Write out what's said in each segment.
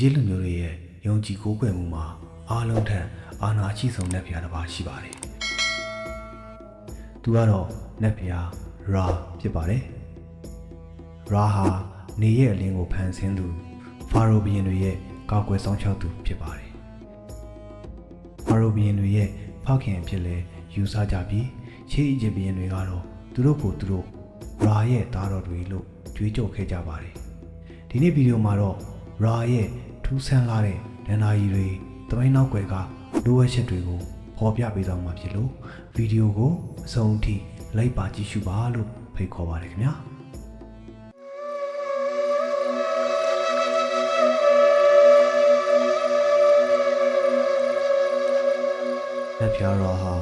ဂျစ်လူမျိုးတွေရဲ့ယုံကြည်ကိုးကွယ်မှုမှာအားလုံးထက်အာဏာအကြီးဆုံးနတ်ဘုရားတစ်ပါးရှိပါတယ်။သူကတော့နတ်ဘုရားရာဖြစ်ပါတယ်။ရာဟာနေရဲ့အလင်းကိုဖန်ဆင်းသူဖာရိုဘီယင်တွေရဲ့ကာကွယ်ဆောင်ရှောက်သူဖြစ်ပါတယ်။ဖာရိုဘီယင်တွေရဲ့ဖခင်အဖြစ်လဲယူဆကြပြီးရှေးအီဂျစ်ဘီယင်တွေကတော့သူတို့ကိုသူတို့ရာရဲ့သားတော်တွေလို့ကြွေးကြော်ခဲ့ကြပါတယ်။ဒီနေ့ဗီဒီယိုမှာတော့ရာရဲ့ထူးဆန်းလာတဲ့ဒဏ္ဍာရီတွေတမိုင်းနောက်ွယ်ကလိုအပ်ချက်တွေကိုဖော်ပြပေးသွားမှာဖြစ်လို့ဗီဒီယိုကိုအဆုံးထိလိုက်ပါကြည့်ရှုပါလို့ဖိတ်ခေါ်ပါတယ်ခင်ဗျာ။နတ်ဖျားတော်ဟာ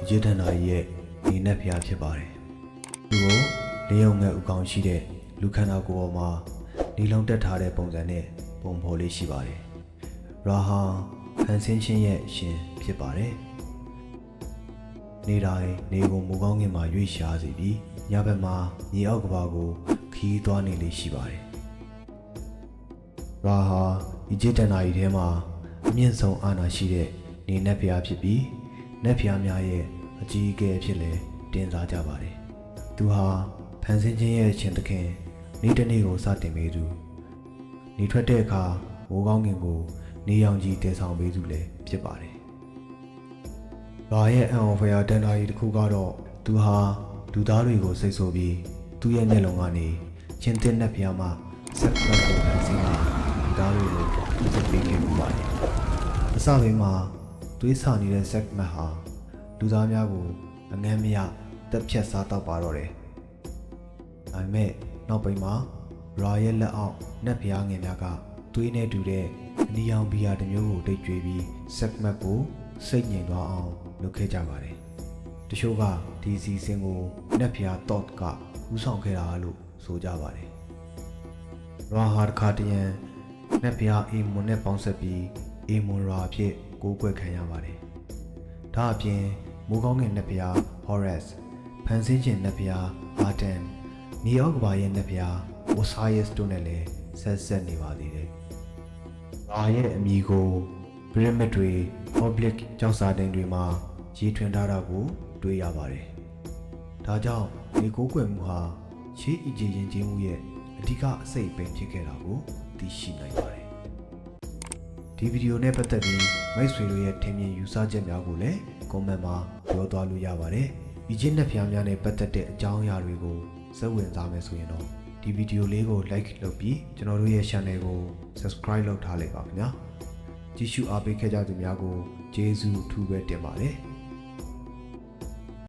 ရေဒဏ္ဍာရီရဲ့ဒီနတ်ဖျားဖြစ်ပါတယ်။သူကိုလေးုံငယ်ဥကောင်ရှိတဲ့လူခန္ဓာကိုယ်ပေါ်မှာနေလုံးတက်ထားတဲ့ပုံစံနဲ့ပုံဖော်လေးရှိပါတယ်။ရာဟာဖန်ဆင်းခြင်းရဲ့ရှင်ဖြစ်ပါတယ်။နေတိုင်းနေကိုမူကောင်းငင်မှာရွေ့ရှားစီပြီးညဘက်မှာမြေအောက်ကဘာကိုခီးသွားနေလေးရှိပါတယ်။ရာဟာအီဂျစ်ဒဏ္ဍာရီထဲမှာအမြင့်ဆုံးအာဏာရှိတဲ့နေနတ်ဖျားဖြစ်ပြီးနတ်ဖျားများရဲ့အကြီးအကဲအဖြစ်လဲတင်စားကြပါတယ်။သူဟာဖန်ဆင်းခြင်းရဲ့ရှင်သခင်နေ့တစ်နေ့ကိုစတင်ပေးသူနေထွက်တဲ့အခါမိုးကောင်းကင်ကိုနေရောင်ကြီးတည်ဆောင်ပေးသူလည်းဖြစ်ပါတယ်။ရာရဲ့အံ့ဩဖွယ်ရာဒဏ္ဍာရီတစ်ခုကတော့သူဟာလူသားတွေကိုစိတ်ဆိုးပြီးသူ့ရဲ့မျက်လုံးကနေချင်းတင်နတ်ဖျားမှဆက်ဖက်ကိုဖန်ဆင်းပြီးလူသားတွေကိုစက်ပေးခဲ့မှုပါတယ်။အစပိုင်းမှာသွေးဆာနေတဲ့ဆက်မတ်ဟာလူသားများကိုအငမ်းမရတက်ဖြတ်စားတော့ပါတော့တယ်။ဒါပေမဲ့နောက်ပိုင်းမှာရာရဲ့လက်အောက်နတ်ဘုရားငယ်များကသွေးနဲ့တူတဲ့အနီရောင်ဘီယာတစ်မျိုးကိုတိတ်ကြွေးပြီးဆက်မတ်ကိုစိတ်ငြိမ်သွားအောင်လုပ်ခဲ့ကြပါတယ်။တချို့ကဒီစီစဉ်ကိုနတ်ဘုရားတော့ကဦးဆောင်ခဲ့တာလို့ဆိုကြပါတယ်။ရာဟာတခါတရံနတ်ဘုရားအေမွန်နဲ့ပေါင်းဆက်ပြီးအေမွန်ရာအဖြစ်ကိုးကွယ်ခံရပါတယ်။ဒါအပြင်မိုးကောင်းငယ်နတ်ဘုရားဟောရက်စ်ဖန်ဆင်းခြင်းနတ်ဘုရားအာတန်နေအောက်ကဘာရဲ့နတ်ဘုရားအိုဆိုင်းယစ်တို့နဲ့လည်းဆက်နေပါသေးတယ်။ရာရဲ့အမည်ကိုပရမစ်တွေ public ကျောက်စာတိမ်တွေမှာရေးထွင်ထားတာကိုတွေ့ရပါတယ်။ဒါကြောင့်ဒီကိုးကွယ်မှုဟာရှေးအီဂျစ်ယဉ်ကျေးမှုရဲ့အဓိကအစိတ်အပိုင်းဖြစ်ခဲ့တာကိုသိရှိနိုင်ပါတယ်။ဒီဗီဒီယိုနဲ့ပတ်သက်ပြီးမိတ်ဆွေတို့ရဲ့ထင်မြင်ယူဆချက်များကိုလည်း comment မှာပြောသွားလို့ရပါတယ်။အီဂျစ်နတ်ဘုရားများနဲ့ပတ်သက်တဲ့အကြောင်းအရာတွေကိုစိတ်ဝင်စားမယ်ဆိုရင်တော့ဒီဗီဒီယိုလေးကို like လုပ်ပြီးကျွန်တော်တို့ရဲ့ channel ကို subscribe လုပ်ထားလိုက်ပါခင်ဗျာ။ကြည့်ရှုအားပေးခဲ့ကြသူများကိုကျေးဇူးအထူးပဲတင်ပါတယ်။